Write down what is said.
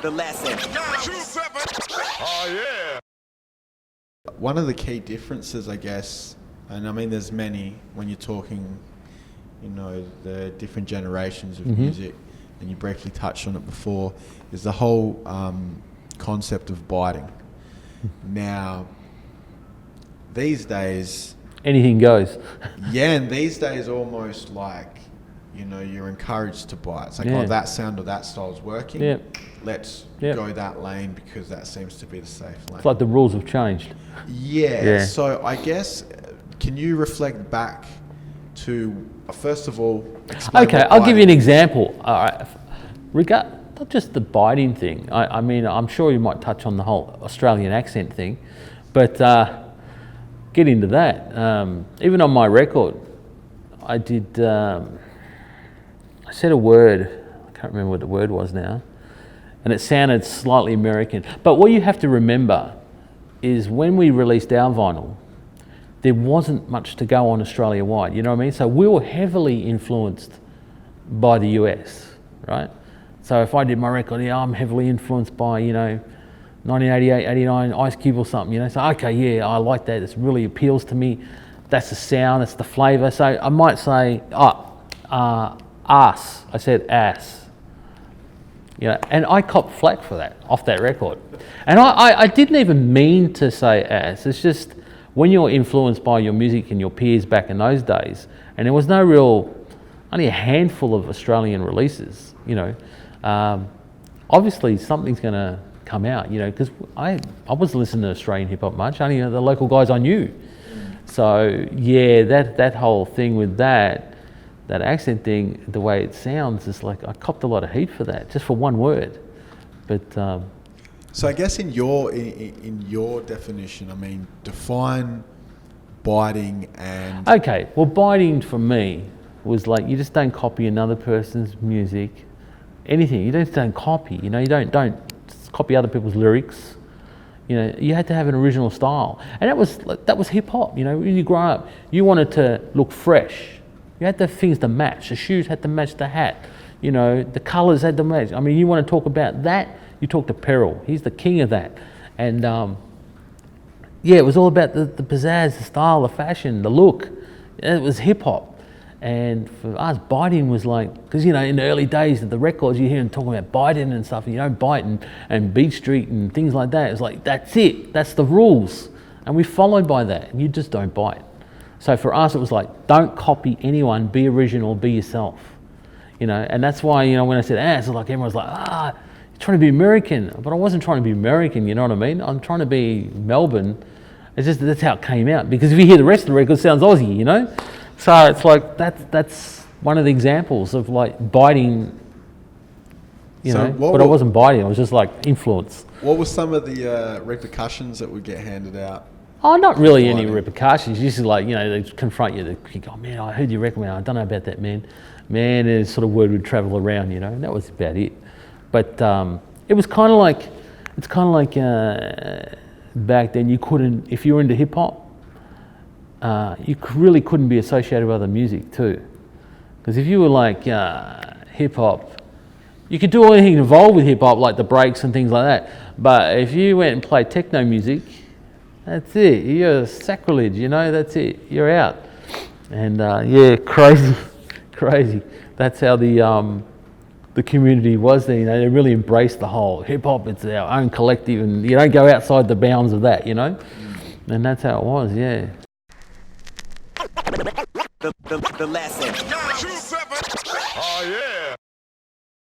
The lesson. Oh yeah. One of the key differences, I guess, and I mean there's many when you're talking, you know, the different generations of music, and you briefly touched on it before, is the whole concept of biting. Now, these days... Anything goes. Yeah, and these days almost like, you know, you're encouraged to bite. It's like, oh, that sound or that style is working. Yep. Let's go that lane because that seems to be the safe lane. It's like the rules have changed. Yeah. So I guess, can you reflect back to, first of all, explain Okay, I'll give you an example. All right. Not just the biting thing. I mean, I'm sure you might touch on the whole Australian accent thing, but get into that. Even on my record, I did. I said a word. I can't remember what the word was now, and it sounded slightly American. But what you have to remember is when we released our vinyl, there wasn't much to go on Australia-wide. You know what I mean? So we were heavily influenced by the US, right? So if I did my record, I'm heavily influenced by, 1988, 89, Ice Cube or something, So, okay, yeah, I like that. It really appeals to me. That's the sound, that's the flavour. So I might say, ass. I said ass. And I copped flack for that, off that record. And I didn't even mean to say ass. It's just when you're influenced by your music and your peers back in those days, and there was only a handful of Australian releases, obviously something's going to come out, because I wasn't listening to Australian hip hop much, only the local guys I knew. So yeah, that whole thing with that accent thing, the way it sounds, is like I copped a lot of heat for that, just for one word. But so I guess in your definition, I mean, define biting and... Okay, well, biting for me was like, you just don't copy another person's music, anything. You just don't copy, you don't copy other people's lyrics. You had to have an original style. And that was hip hop, when you grow up, you wanted to look fresh. You had to have things to match. The shoes had to match the hat. The colours had to match. I mean, you want to talk about that, you talk to Peril. He's the king of that. And it was all about the pizzazz, the style, the fashion, the look. It was hip hop. And for us, biting was like, because in the early days of the records, you hear them talking about biting and stuff, and you don't bite and Beat Street and things like that. It's like, that's it, that's the rules. And we followed by that, and you just don't bite. So for us, it was like, don't copy anyone, be original, be yourself. And that's why, when I said ass, it's like everyone's like, you're trying to be American. But I wasn't trying to be American, you know what I mean? I'm trying to be Melbourne. It's just, that's how it came out. Because if you hear the rest of the record, it sounds Aussie, So it's like, that's one of the examples of like biting, but I wasn't biting, it was just like influence. What were some of the repercussions that would get handed out? Oh, not really any repercussions. Just like, they confront you, they think, oh man, I heard your record, man, I don't know about that, man. And sort of word would travel around, and that was about it. But it was kind of like, back then you couldn't, if you were into hip hop, you really couldn't be associated with other music too. Because if you were like hip hop, you could do anything involved with hip hop, like the breaks and things like that. But if you went and played techno music, that's it. You're sacrilege, that's it. You're out. And crazy. That's how the community was there. They really embraced the whole hip hop. It's our own collective, and you don't go outside the bounds of that, And that's how it was, yeah. The lesson. Oh yeah.